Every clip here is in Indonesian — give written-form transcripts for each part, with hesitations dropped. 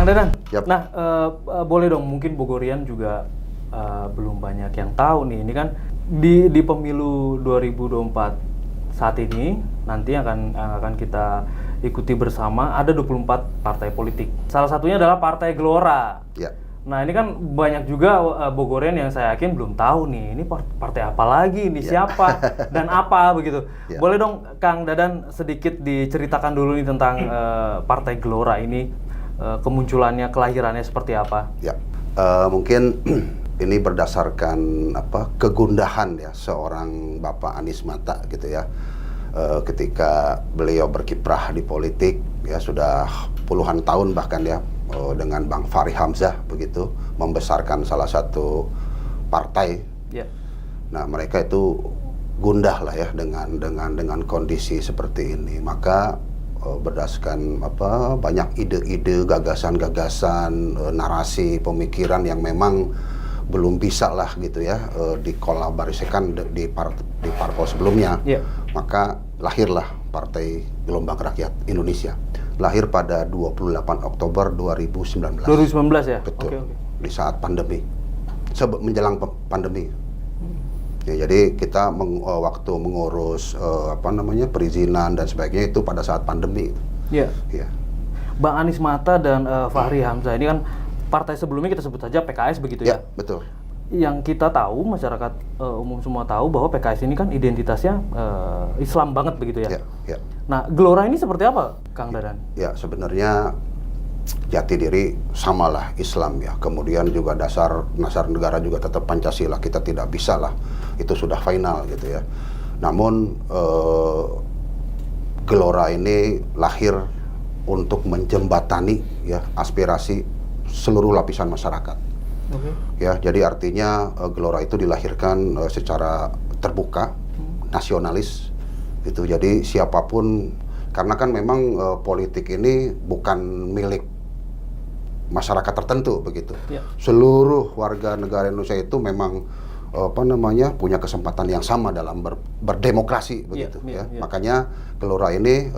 Kang Dadan. Yap. Nah, boleh dong, mungkin Bogorian juga belum banyak yang tahu nih. Ini kan di pemilu 2024 saat ini nanti akan kita ikuti bersama, ada 24 partai politik. Salah satunya adalah Partai Gelora. Ya. Nah, ini kan banyak juga Bogorian yang saya yakin belum tahu nih, ini partai apa lagi, ini siapa dan apa begitu. Ya. Boleh dong Kang Dadan sedikit diceritakan dulu nih tentang Partai Gelora ini, kemunculannya, kelahirannya seperti apa? Ya, mungkin ini berdasarkan kegundahan ya seorang Bapak Anies Mata gitu ya. Ketika beliau berkiprah di politik ya sudah puluhan tahun bahkan ya, dengan Bang Fahri Hamzah begitu, membesarkan salah satu partai. Yeah. Nah, mereka itu gundah lah ya dengan kondisi seperti ini. Maka berdasarkan banyak ide-ide, gagasan-gagasan, narasi, pemikiran yang memang belum bisa lah gitu ya dikolaborasikan di parpol sebelumnya. Yeah. Maka lahirlah Partai Gelombang Rakyat Indonesia. Lahir pada 28 Oktober 2019. 2019 ya? Betul. Okay. Di saat pandemi. Menjelang pandemi. Ya, jadi kita waktu mengurus perizinan dan sebagainya itu pada saat pandemi. Iya. Ya. Bang Anies Mata dan Fahri Hamzah ini kan partai sebelumnya kita sebut saja PKS begitu ya? Ya, betul. Yang kita tahu, masyarakat umum semua tahu bahwa PKS ini kan identitasnya Islam banget begitu ya? Ya. Nah, Gelora ini seperti apa, Kang Dadan? Ya, sebenarnya jati diri samalah Islam ya. Kemudian juga dasar negara juga tetap Pancasila. Kita tidak bisa lah, itu sudah final gitu ya. Namun Gelora ini lahir untuk menjembatani ya aspirasi seluruh lapisan masyarakat. Okay. Ya, jadi artinya Gelora itu dilahirkan secara terbuka, nasionalis gitu. Jadi siapapun, karena kan memang politik ini bukan milik masyarakat tertentu begitu. Yeah. Seluruh warga negara Indonesia itu memang punya kesempatan yang sama dalam berdemokrasi begitu ya. Makanya Gelora ini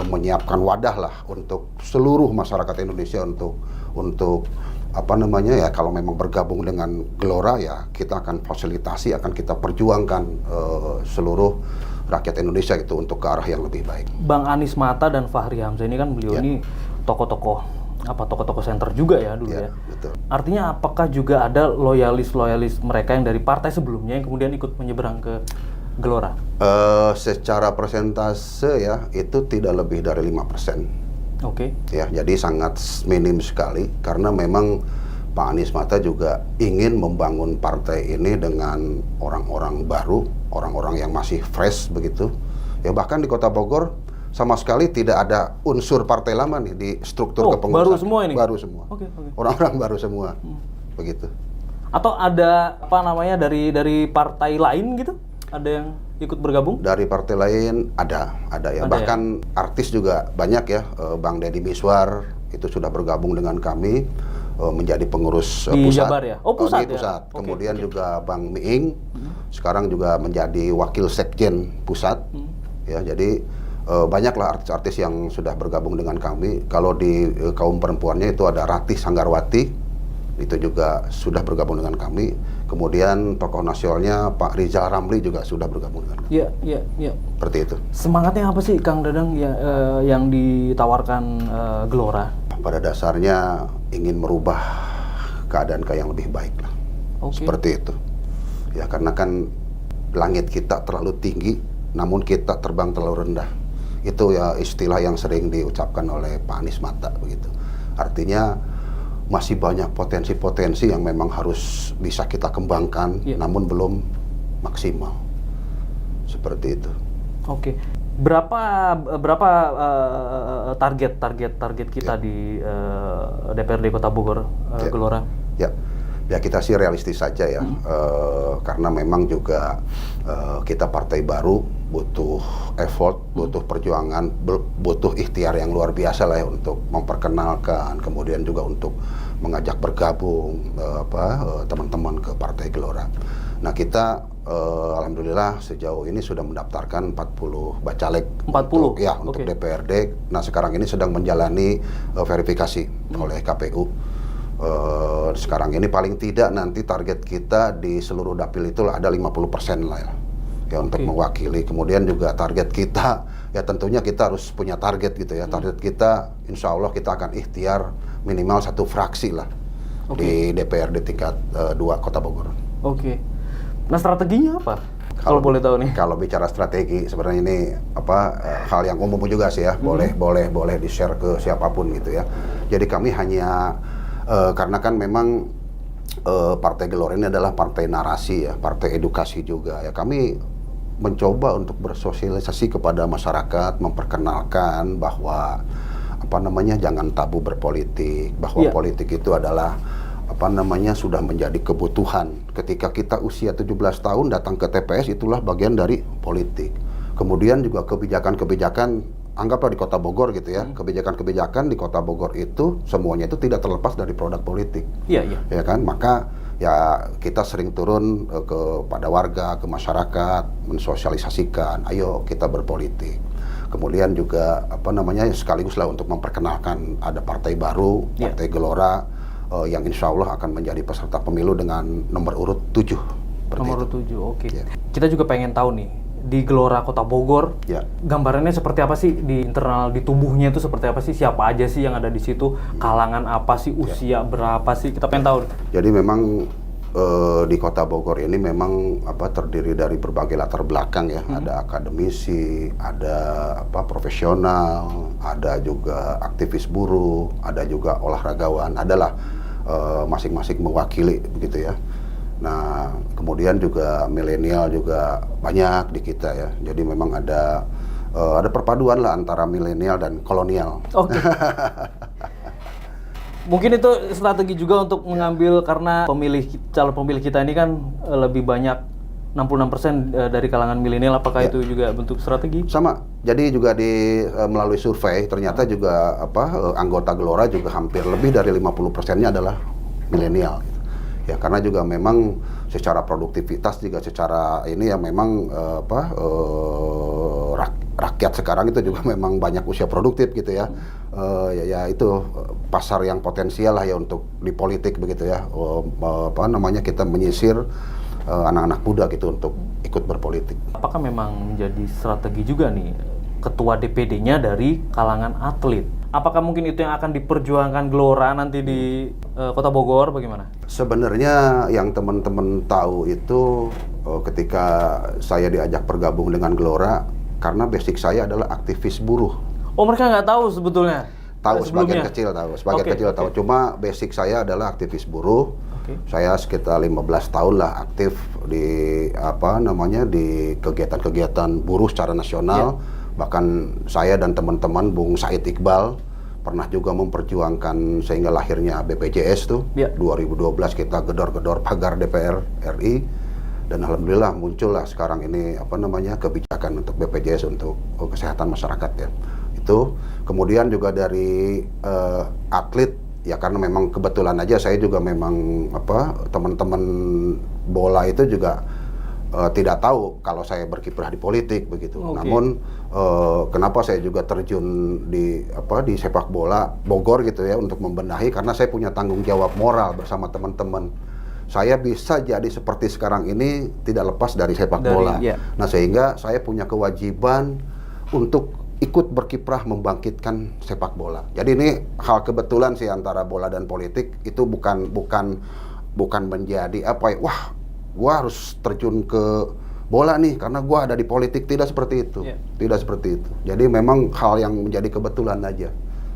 menyiapkan wadah lah untuk seluruh masyarakat Indonesia untuk kalau memang bergabung dengan Gelora ya kita akan fasilitasi, akan kita perjuangkan seluruh rakyat Indonesia itu untuk ke arah yang lebih baik. Bang Anies Mata dan Fahri Hamzah ini kan beliau ini tokoh-tokoh center juga ya dulu ya. Betul. Artinya apakah juga ada loyalis mereka yang dari partai sebelumnya yang kemudian ikut menyeberang ke Gelora? Secara persentase ya itu tidak lebih dari 5%. Oke. Ya, jadi sangat minim sekali karena memang Pak Anies Mata juga ingin membangun partai ini dengan orang-orang baru, orang-orang yang masih fresh begitu. Ya, bahkan di Kota Bogor sama sekali tidak ada unsur partai lama nih di struktur kepengurusan. Baru semua ini? Baru semua. Okay. Orang-orang baru semua. Begitu. Atau ada dari partai lain gitu? Ada yang ikut bergabung? Dari partai lain ada ya. Bahkan artis juga banyak ya. Bang Deddy Miswar itu sudah bergabung dengan kami menjadi pengurus di pusat. Jabar ya? Oh, pusat di ya? pusat. Kemudian juga Bang Miing sekarang juga menjadi wakil sekjen pusat. Ya, jadi banyaklah artis-artis yang sudah bergabung dengan kami. Kalau di kaum perempuannya itu ada Ratih Sanggarwati, itu juga sudah bergabung dengan kami. Kemudian tokoh nasionalnya Pak Rizal Ramli juga sudah bergabung dengan kami. Iya. Seperti itu. Semangatnya apa sih Kang Dadang yang ditawarkan Gelora? Pada dasarnya ingin merubah keadaan yang lebih baik lah. Okay. Seperti itu. Ya, karena kan langit kita terlalu tinggi, namun kita terbang terlalu rendah. Itu ya istilah yang sering diucapkan oleh Pak Anies Mata begitu. Artinya masih banyak potensi-potensi yang memang harus bisa kita kembangkan, namun belum maksimal. Seperti itu. Oke. Berapa target kita di DPRD Kota Bogor, Gelora? Ya kita sih realistis saja ya, karena memang juga kita partai baru, butuh effort, butuh perjuangan, butuh ikhtiar yang luar biasa lah ya untuk memperkenalkan, kemudian juga untuk mengajak bergabung teman-teman ke Partai Gelora. Nah, kita alhamdulillah sejauh ini sudah mendaftarkan 40 bacalek 40? untuk DPRD. Nah sekarang ini sedang menjalani verifikasi oleh KPU. Sekarang ini paling tidak nanti target kita di seluruh dapil itu ada 50% lah ya untuk mewakili. Kemudian juga target kita ya tentunya kita harus punya target gitu ya. Target kita insya Allah kita akan ikhtiar minimal 1 fraksi lah di DPRD tingkat 2 Kota Bogor. Nah strateginya apa? Kalau boleh tahu nih. Kalau bicara strategi sebenarnya ini hal yang umum juga sih ya. Boleh di-share ke siapapun gitu ya. Jadi kami hanya karena kan memang Partai Gelora ini adalah partai narasi ya, partai edukasi juga ya. Kami mencoba untuk bersosialisasi kepada masyarakat, memperkenalkan bahwa jangan tabu berpolitik, bahwa politik itu adalah sudah menjadi kebutuhan. Ketika kita usia 17 tahun datang ke TPS itulah bagian dari politik. Kemudian juga kebijakan-kebijakan anggaplah di Kota Bogor gitu ya. Kebijakan-kebijakan di Kota Bogor itu semuanya itu tidak terlepas dari produk politik. Ya kan? Maka ya kita sering turun kepada warga, ke masyarakat, mensosialisasikan, ayo kita berpolitik. Kemudian juga sekaligus lah untuk memperkenalkan ada partai baru, Partai Gelora yang insya Allah akan menjadi peserta pemilu dengan nomor urut 7. Nomor urut 7, Kita juga pengen tahu nih, di Gelora Kota Bogor, gambarannya seperti apa sih di internal, di tubuhnya itu seperti apa sih? Siapa aja sih yang ada di situ? Kalangan apa sih? Usia berapa sih? Kita pengen tahu. Jadi memang di Kota Bogor ini memang terdiri dari berbagai latar belakang ya. Ada akademisi, ada profesional, ada juga aktivis buruh, ada juga olahragawan, adalah masing-masing mewakili begitu ya. Nah, kemudian juga milenial juga banyak di kita ya. Jadi memang ada perpaduan lah antara milenial dan kolonial. Mungkin itu strategi juga untuk mengambil, karena calon pemilih kita ini kan lebih banyak 66% dari kalangan milenial. Apakah itu juga bentuk strategi? Sama. Jadi juga melalui survei ternyata juga anggota Gelora juga hampir lebih dari 50%-nya adalah milenial. Ya karena juga memang secara produktivitas juga secara ini ya memang rakyat sekarang itu juga memang banyak usia produktif gitu ya. Ya itu pasar yang potensial lah ya untuk di politik begitu ya. Kita menyisir anak-anak muda gitu untuk ikut berpolitik. Apakah memang menjadi strategi juga nih ketua DPD-nya dari kalangan atlet? Apakah mungkin itu yang akan diperjuangkan Gelora nanti di Kota Bogor, bagaimana? Sebenarnya yang teman-teman tahu itu ketika saya diajak bergabung dengan Gelora, karena basic saya adalah aktivis buruh. Oh, mereka nggak tahu sebetulnya? Tahu, sebagian kecil tahu. Cuma basic saya adalah aktivis buruh. Saya sekitar 15 tahun lah aktif di di kegiatan-kegiatan buruh secara nasional. Bahkan saya dan teman-teman Bung Said Iqbal pernah juga memperjuangkan sehingga lahirnya BPJS tuh. 2012 kita gedor-gedor pagar DPR RI dan alhamdulillah muncullah sekarang ini kebijakan untuk BPJS untuk kesehatan masyarakat ya. Itu kemudian juga dari atlet ya, karena memang kebetulan aja saya juga memang teman-teman bola itu juga tidak tahu kalau saya berkiprah di politik begitu. Namun kenapa saya juga terjun di sepak bola Bogor gitu ya untuk membenahi, karena saya punya tanggung jawab moral bersama teman-teman. Saya bisa jadi seperti sekarang ini tidak lepas dari sepak bola. Nah, sehingga saya punya kewajiban untuk ikut berkiprah membangkitkan sepak bola. Jadi ini hal kebetulan sih antara bola dan politik, itu bukan menjadi gua harus terjun ke bola nih karena gua ada di politik, tidak seperti itu. Tidak seperti itu. Jadi memang hal yang menjadi kebetulan aja.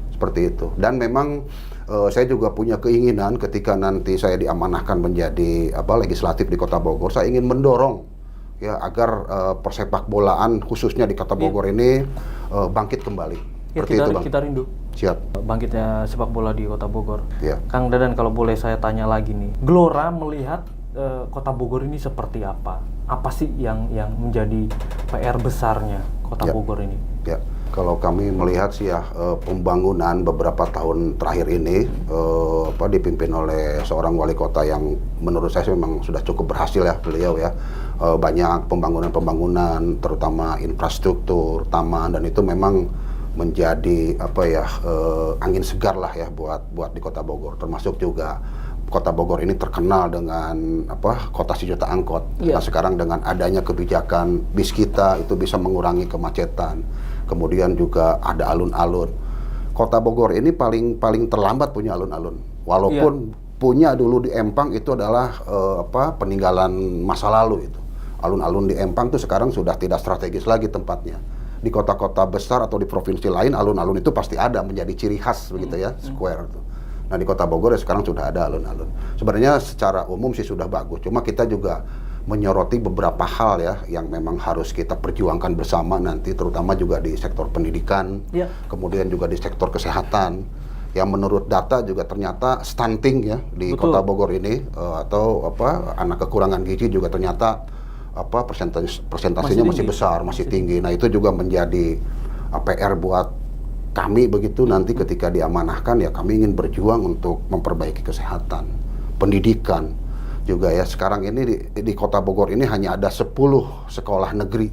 Seperti itu. Dan memang saya juga punya keinginan ketika nanti saya diamanahkan menjadi legislatif di Kota Bogor, saya ingin mendorong ya agar persepak bolaan khususnya di Kota Bogor ini bangkit kembali. Kita rindu. Siap. Bangkitnya sepak bola di Kota Bogor. Ya. Kang Dadan, kalau boleh saya tanya lagi nih, Gelora melihat Kota Bogor ini seperti apa? Apa sih yang menjadi PR besarnya Kota Bogor ini? Ya, kalau kalau kami melihat sih ya pembangunan beberapa tahun terakhir ini dipimpin oleh seorang wali kota yang menurut saya memang sudah cukup berhasil ya beliau ya. Banyak pembangunan terutama infrastruktur, taman, dan itu memang menjadi angin segar lah ya buat di Kota Bogor. Termasuk juga Kota Bogor ini terkenal dengan kota sejuta angkot. Nah, sekarang dengan adanya kebijakan bis kita itu bisa mengurangi kemacetan. Kemudian juga ada alun-alun. Kota Bogor ini paling terlambat punya alun-alun. Walaupun punya dulu di Empang itu adalah peninggalan masa lalu itu. Alun-alun di Empang tuh sekarang sudah tidak strategis lagi tempatnya. Di kota-kota besar atau di provinsi lain alun-alun itu pasti ada menjadi ciri khas begitu ya, square itu. Nah, di Kota Bogor ya sekarang sudah ada alun-alun. Sebenarnya secara umum sih sudah bagus, cuma kita juga menyoroti beberapa hal ya yang memang harus kita perjuangkan bersama nanti, terutama juga di sektor pendidikan, kemudian juga di sektor kesehatan. Yang menurut data juga ternyata stunting ya di Kota Bogor ini anak kekurangan gizi juga ternyata persentasenya masih besar, masih tinggi. Nah, itu juga menjadi PR buat kami begitu nanti ketika diamanahkan ya kami ingin berjuang untuk memperbaiki kesehatan, pendidikan juga ya. Sekarang ini di Kota Bogor ini hanya ada 10 sekolah negeri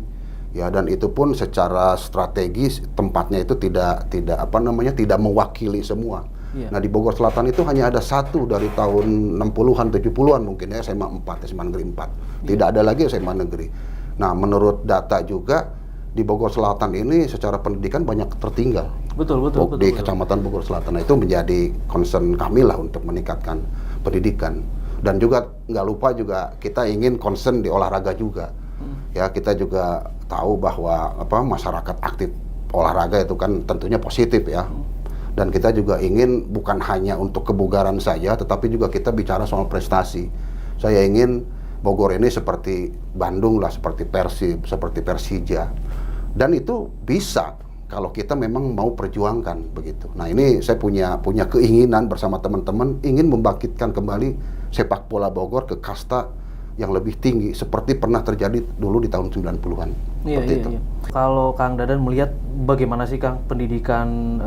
ya, dan itu pun secara strategis tempatnya itu tidak mewakili semua. Nah, di Bogor Selatan itu hanya ada 1 dari tahun 60-an 70-an mungkin ya, SMA 4, SMA Negeri 4. Tidak ada lagi SMA negeri. Nah, menurut data juga di Bogor Selatan ini secara pendidikan banyak tertinggal. Betul. Di Kecamatan Bogor Selatan. Nah, itu menjadi concern kami lah untuk meningkatkan pendidikan. Dan juga nggak lupa juga kita ingin concern di olahraga juga. Ya, kita juga tahu bahwa masyarakat aktif olahraga itu kan tentunya positif ya. Dan kita juga ingin bukan hanya untuk kebugaran saja, tetapi juga kita bicara soal prestasi. Saya ingin Bogor ini seperti Bandung lah, seperti Persib, seperti Persija. Dan itu bisa kalau kita memang mau perjuangkan begitu. Nah, ini saya punya keinginan bersama teman-teman ingin membangkitkan kembali sepak bola Bogor ke kasta yang lebih tinggi seperti pernah terjadi dulu di tahun 90-an. Seperti itu. Kalau Kang Dadan melihat bagaimana sih Kang pendidikan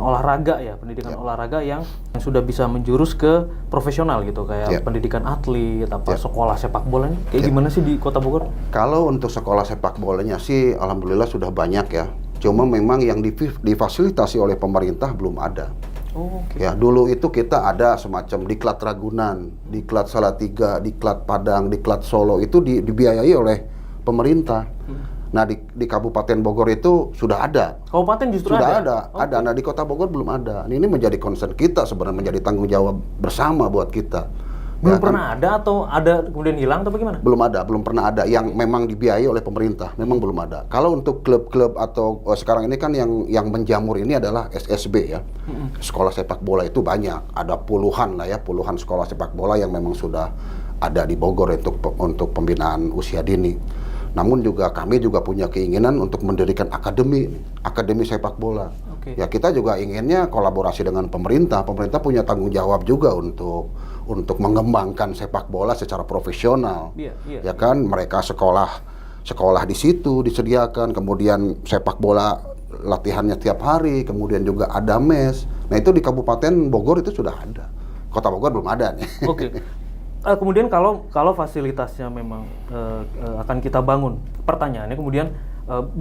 olahraga ya, olahraga yang sudah bisa menjurus ke profesional gitu, kayak pendidikan atlet, sekolah sepak bolanya, kayak gimana sih di Kota Bogor? Kalau untuk sekolah sepak bolanya sih alhamdulillah sudah banyak ya. Cuma memang yang difasilitasi oleh pemerintah belum ada. Ya, dulu itu kita ada semacam Diklat Ragunan, Diklat Salatiga, Diklat Padang, Diklat Solo itu dibiayai oleh pemerintah. Nah, di Kabupaten Bogor itu sudah ada. Kabupaten justru sudah ada. Ada. Nah, di Kota Bogor belum ada. Ini menjadi concern kita sebenarnya, menjadi tanggung jawab bersama buat kita. Belum pernah ada atau ada kemudian hilang atau bagaimana? Belum pernah ada yang memang dibiayai oleh pemerintah, memang belum ada. Kalau untuk klub-klub atau sekarang ini kan yang menjamur ini adalah SSB ya. Sekolah sepak bola itu banyak, ada puluhan sekolah sepak bola yang memang sudah ada di Bogor untuk pembinaan usia dini. Namun juga kami juga punya keinginan untuk mendirikan akademi sepak bola. Ya, kita juga inginnya kolaborasi dengan pemerintah. Pemerintah punya tanggung jawab juga untuk mengembangkan sepak bola secara profesional. Ya kan, mereka sekolah di situ disediakan, kemudian sepak bola latihannya tiap hari, kemudian juga ada mes. Nah, itu di Kabupaten Bogor itu sudah ada. Kota Bogor belum ada nih. Kemudian kalau fasilitasnya memang akan kita bangun, pertanyaannya kemudian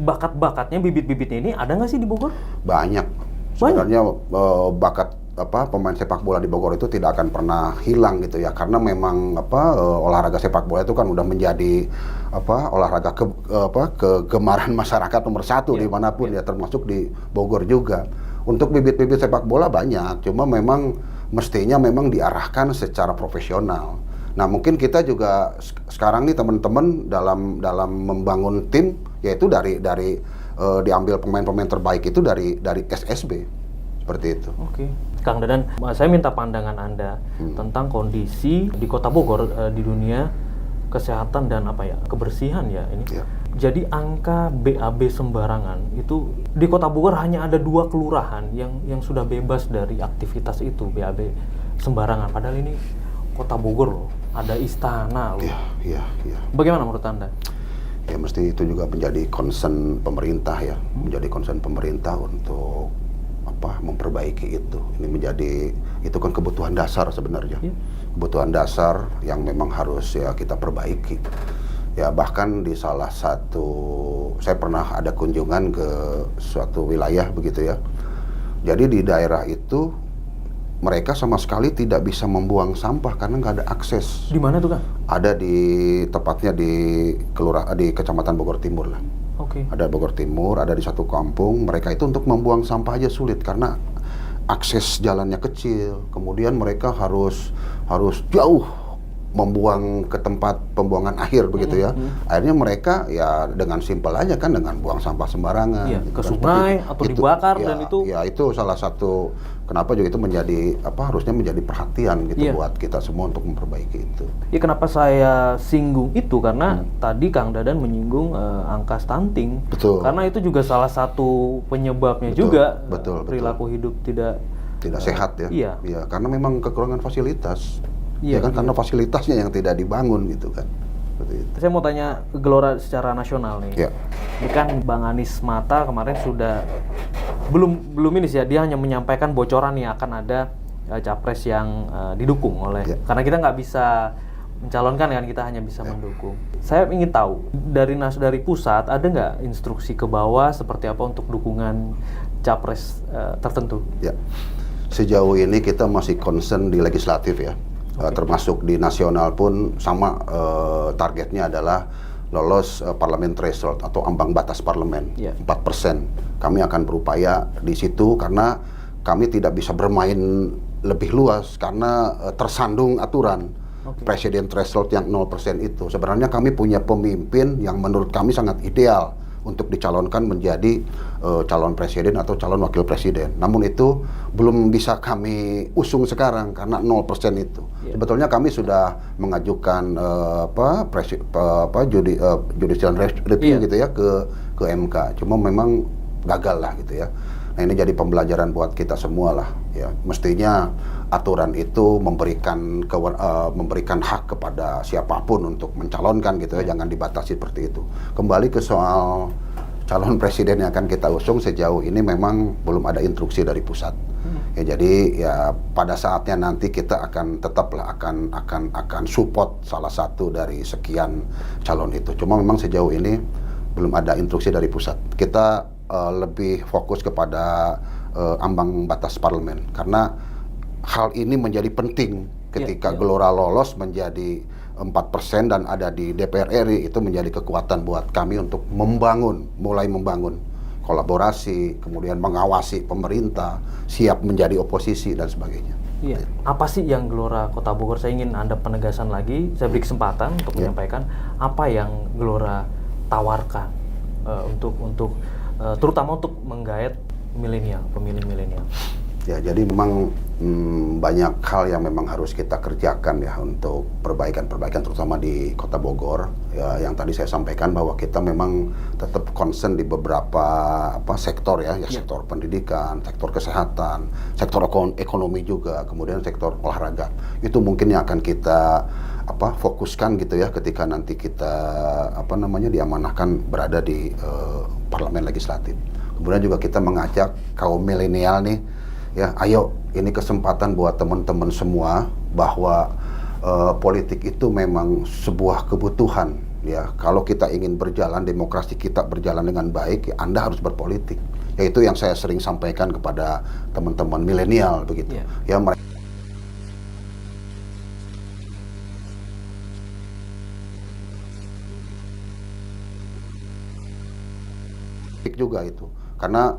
bakat-bakatnya, bibit-bibitnya ini ada nggak sih di Bogor? Banyak. Sebenarnya bakat pemain sepak bola di Bogor itu tidak akan pernah hilang gitu ya, karena memang olahraga sepak bola itu kan udah menjadi olahraga kegemaran masyarakat nomor 1 dimanapun ya, termasuk di Bogor juga. Untuk bibit-bibit sepak bola banyak, cuma memang mestinya memang diarahkan secara profesional. Nah, mungkin kita juga sekarang nih teman-teman dalam membangun tim, yaitu dari diambil pemain-pemain terbaik itu dari SSB, seperti itu. Kang Dadan, saya minta pandangan Anda tentang kondisi di Kota Bogor di dunia kesehatan dan kebersihan ya ini. Jadi angka BAB sembarangan itu di Kota Bogor hanya ada 2 kelurahan yang sudah bebas dari aktivitas itu BAB sembarangan. Padahal ini Kota Bogor loh, ada istana loh. Iya. Bagaimana menurut Anda? ya mesti itu juga menjadi concern pemerintah ya, menjadi concern pemerintah untuk memperbaiki itu. Ini itu kan kebutuhan dasar sebenarnya, kebutuhan dasar yang memang harus ya kita perbaiki. Ya bahkan di salah satu, saya pernah ada kunjungan ke suatu wilayah begitu ya. Jadi di daerah itu mereka sama sekali tidak bisa membuang sampah karena nggak ada akses. Di mana tuh, Kang? Ada tepatnya di Kecamatan Bogor Timur lah. Oke. Ada Bogor Timur, ada di satu kampung. Mereka itu untuk membuang sampah aja sulit karena akses jalannya kecil. Kemudian mereka harus jauh membuang ke tempat pembuangan akhir begitu ya. Akhirnya mereka ya dengan simpel aja kan, dengan buang sampah sembarangan. Iya, gitu ke kan. sungai atau dibakar ya, dan itu. Ya itu salah satu kenapa juga itu menjadi harusnya menjadi perhatian gitu buat kita semua untuk memperbaiki itu. Ya kenapa saya singgung itu karena tadi Kang Dadan menyinggung angka stunting. Betul. Karena itu juga salah satu penyebabnya juga perilaku hidup tidak sehat ya. Iya. Ya, karena memang kekurangan fasilitas. Iya, ya kan karena fasilitasnya yang tidak dibangun gitu kan. Seperti itu. Saya mau tanya Gelora secara nasional nih. Ya. Ini kan Bang Anies Mata kemarin sudah belum ini sih ya, dia hanya menyampaikan bocoran nih akan ada capres yang didukung oleh karena kita nggak bisa mencalonkan kan, kita hanya bisa mendukung. Saya ingin tahu dari pusat ada nggak instruksi ke bawah seperti apa untuk dukungan capres tertentu? Ya. Sejauh ini kita masih concern di legislatif ya. Termasuk di nasional pun sama, targetnya adalah lolos parliament threshold atau ambang batas parlemen 4%. Kami akan berupaya di situ karena kami tidak bisa bermain lebih luas karena tersandung aturan presiden threshold yang 0% itu. Sebenarnya kami punya pemimpin yang menurut kami sangat ideal untuk dicalonkan menjadi calon presiden atau calon wakil presiden. Namun itu belum bisa kami usung sekarang karena 0% itu. Sebetulnya kami sudah mengajukan judicial review gitu ya ke MK. Cuma memang gagal lah gitu ya. Nah ini jadi pembelajaran buat kita semua lah ya. Mestinya aturan itu memberikan hak kepada siapapun untuk mencalonkan gitu ya, jangan dibatasi seperti itu. Kembali ke soal calon presiden yang akan kita usung, sejauh ini memang belum ada instruksi dari pusat. Ya jadi ya pada saatnya nanti kita akan tetaplah akan support salah satu dari sekian calon itu. Cuma memang sejauh ini belum ada instruksi dari pusat. Kita lebih fokus kepada ambang batas parlemen karena hal ini menjadi penting ketika Gelora lolos menjadi 4% dan ada di DPR RI. Itu menjadi kekuatan buat kami untuk mulai membangun kolaborasi, kemudian mengawasi pemerintah, siap menjadi oposisi dan sebagainya. Iya. Apa sih yang Gelora Kota Bogor? Saya ingin Anda penegasan lagi, saya beri kesempatan untuk menyampaikan apa yang Gelora tawarkan untuk terutama untuk menggait pemilih milenial. Ya, jadi memang banyak hal yang memang harus kita kerjakan ya untuk perbaikan terutama di Kota Bogor. Ya, yang tadi saya sampaikan bahwa kita memang tetap concern di beberapa sektor ya, sektor pendidikan, sektor kesehatan, sektor ekonomi juga, kemudian sektor olahraga. Itu mungkin yang akan kita fokuskan gitu ya ketika nanti kita diamanahkan berada di parlemen legislatif. Kemudian juga kita mengajak kaum milenial nih, ya ayo ini kesempatan buat teman-teman semua bahwa politik itu memang sebuah kebutuhan ya. Kalau kita ingin demokrasi kita berjalan dengan baik, ya Anda harus berpolitik. Yaitu yang saya sering sampaikan kepada teman-teman milenial begitu. Ya mereka juga itu. Karena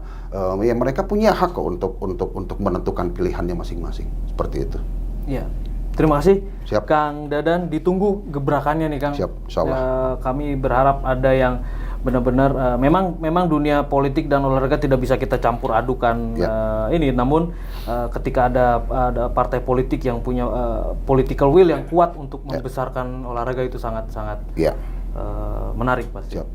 ya mereka punya hak kok untuk menentukan pilihannya masing-masing seperti itu. Iya, terima kasih. Siap. Kang Dadan, ditunggu gebrakannya nih Kang. Siap, insyaallah. Kami berharap ada yang benar-benar memang dunia politik dan olahraga tidak bisa kita campur adukan ini. Namun ketika ada partai politik yang punya political will yang kuat untuk membesarkan olahraga itu sangat menarik pasti. Siap.